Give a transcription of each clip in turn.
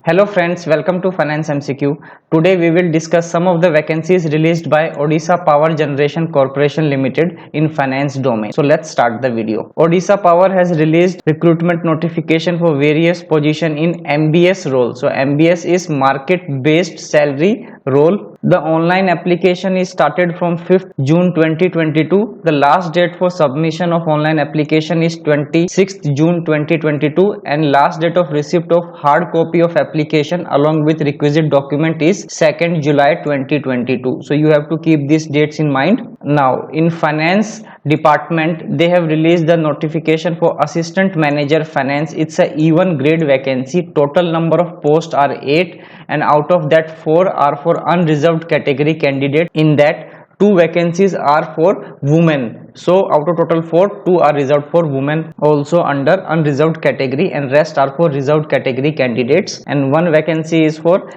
Hello friends, welcome to Finance MCQ. Today we will discuss some of the vacancies released by Odisha Power Generation Corporation Limited in finance domain. So let's start the video. Odisha Power has released recruitment notification for various position in MBS role. So MBS is market based salary role. The online application is started from 5th June 2022. The last date for submission of online application is 26th June 2022 and last date of receipt of hard copy of application along with requisite document is 2nd July 2022. So you have to keep these dates in mind. Now in finance department they have released the notification for assistant manager finance. It's a E1 grade vacancy. Total number of posts are 8 and out of that 4 are for unreserved category candidate. In that 2 vacancies are for women. So out of total 4, 2 are reserved for women also under unreserved category and rest are for reserved category candidates, and 1 vacancy is for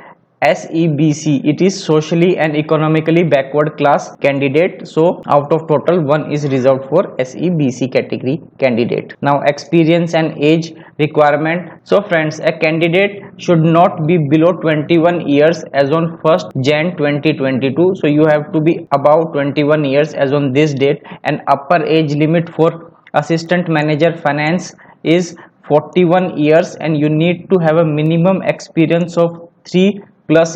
SEBC. It is socially and economically backward class candidate. So out of total 1 is reserved for SEBC category candidate. Now experience and age requirement. So friends, a candidate should not be below 21 years as on 1st Jan 2022. So you have to be above 21 years as on this date, and upper age limit for assistant manager finance is 41 years and you need to have a minimum experience of 3+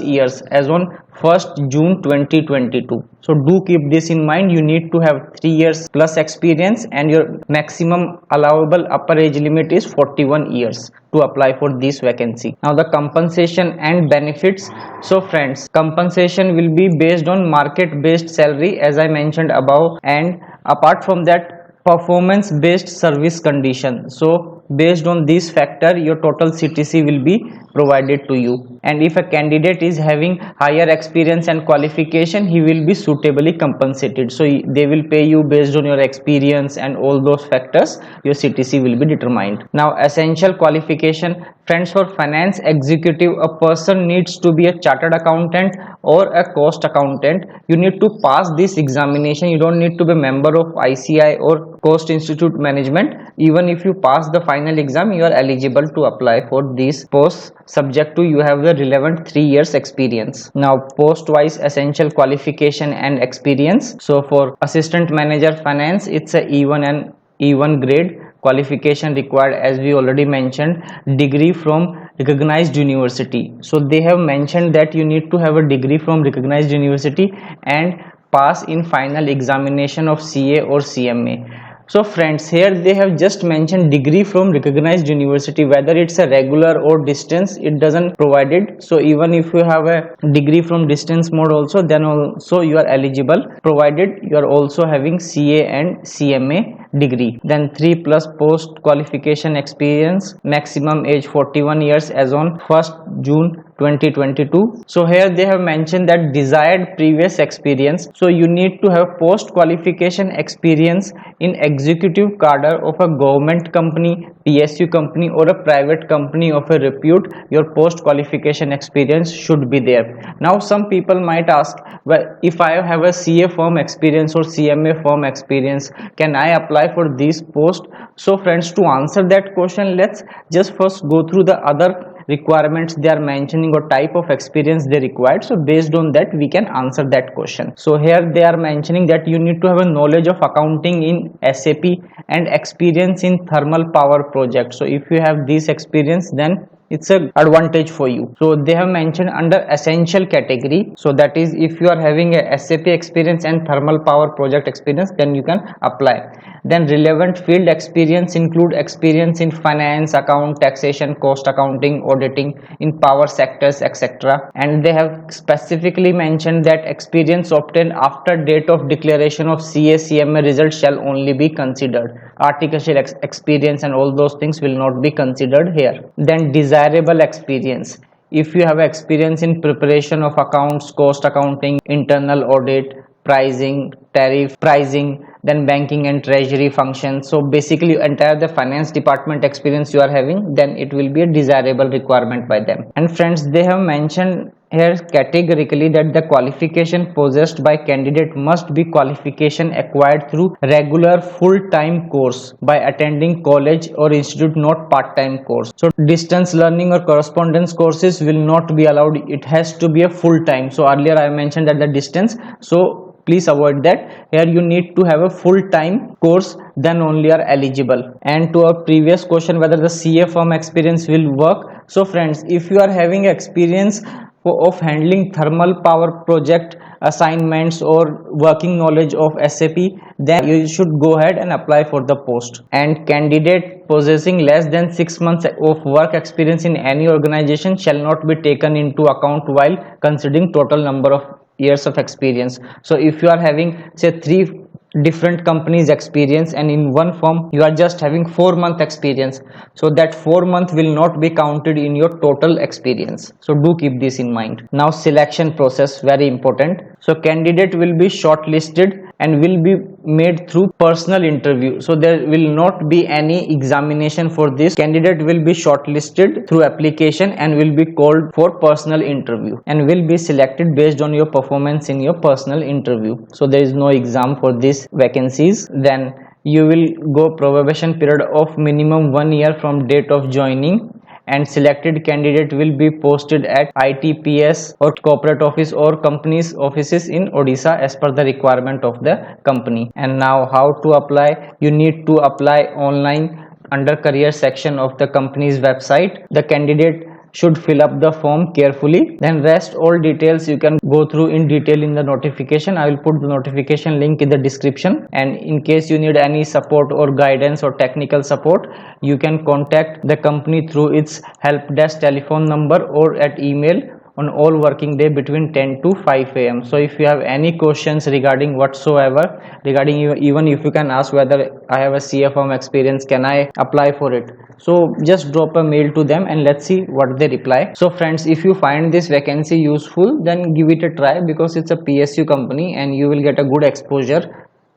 years as on 1st June 2022. So do keep this in mind. You need to have 3 years plus experience and your maximum allowable upper age limit is 41 years to apply for this vacancy. Now the compensation and benefits. So friends, compensation will be based on market based salary as I mentioned above, and apart from that performance based service condition. So based on this factor your total CTC will be provided to you, and if a candidate is having higher experience and qualification he will be suitably compensated. So they will pay you based on your experience and all those factors your CTC will be determined. Now essential qualification. Friends, for finance executive a person needs to be a chartered accountant or a cost accountant. You need to pass this examination. You don't need to be a member of ICI or Cost Institute Management. Even if you pass the final exam you are eligible to apply for these posts, subject to you have the relevant 3 years experience. Now post wise essential qualification and experience. So for assistant manager finance it's a E1 and E1 grade. Qualification required as we already mentioned, degree from recognized university. So they have mentioned that you need to have a degree from recognized university and pass in final examination of CA or CMA. So friends, here they have just mentioned degree from recognized university. Whether it's a regular or distance it doesn't provide it. So even if you have a degree from distance mode also, then also you are eligible provided you are also having CA and CMA degree. Then 3+ post qualification experience, maximum age 41 years as on 1st June 2022. So here they have mentioned that desired previous experience. So you need to have post qualification experience in executive cadre of a government company, PSU company or a private company of a repute. Your post qualification experience should be there. Now some people might ask, well, if I have a CA firm experience or CMA firm experience, can I apply for this post? So friends, to answer that question, let's just first go through the other requirements they are mentioning or type of experience they required. So based on that we can answer that question. So here they are mentioning that you need to have a knowledge of accounting in SAP and experience in thermal power project. So if you have this experience then it's an advantage for you. So they have mentioned under essential category. So that is if you are having a SAP experience and thermal power project experience then you can apply. Then relevant field experience include experience in finance, account, taxation, cost accounting, auditing in power sectors, etc. And they have specifically mentioned that experience obtained after date of declaration of CA CMA results shall only be considered. Artificial experience and all those things will not be considered here. Then desirable experience. If you have experience in preparation of accounts, cost accounting, internal audit, pricing, tariff, pricing, then banking and treasury functions. So basically entire the finance department experience you are having, then it will be a desirable requirement by them. And friends, they have mentioned here categorically that the qualification possessed by candidate must be qualification acquired through regular full-time course by attending college or institute, not part-time course. So distance learning or correspondence courses will not be allowed. It has to be a full-time. So earlier I mentioned that the distance, so please avoid that. Here you need to have a full-time course, then only are eligible. And to our previous question whether the CA firm experience will work, so friends, if you are having experience of handling thermal power project assignments or working knowledge of SAP, then you should go ahead and apply for the post. And candidate possessing less than 6 months of work experience in any organization shall not be taken into account while considering total number of years of experience. So if you are having say 3 different companies experience and in one firm you are just having 4-month experience, so that 4 month will not be counted in your total experience. So do keep this in mind. Now selection process, very important. So candidate will be shortlisted and will be made through personal interview. So there will not be any examination for this. Candidate will be shortlisted through application and will be called for personal interview and will be selected based on your performance in your personal interview. So there is no exam for these vacancies. Then you will go probation period of minimum 1 year from date of joining, and selected candidate will be posted at ITPS or corporate office or company's offices in Odisha as per the requirement of the company. And now how to apply? You need to apply online under career section of the company's website. The candidate should fill up the form carefully, then rest all details you can go through in detail in the notification. I will put the notification link in the description, and in case you need any support or guidance or technical support, you can contact the company through its help desk telephone number or at email on all working day between 10 to 5 a.m. So if you have any questions regarding whatsoever, regarding even if you can ask whether I have a CA firm experience, can I apply for it, so just drop a mail to them and let's see what they reply. So friends, if you find this vacancy useful, then give it a try, because it's a PSU company and you will get a good exposure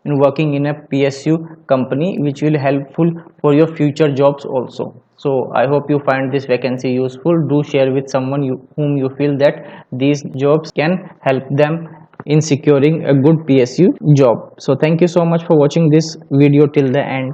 in working in a PSU company, which will helpful for your future jobs also. So I hope you find this vacancy useful. Do share with someone whom you feel that these jobs can help them in securing a good PSU job. So thank you so much for watching this video till the end.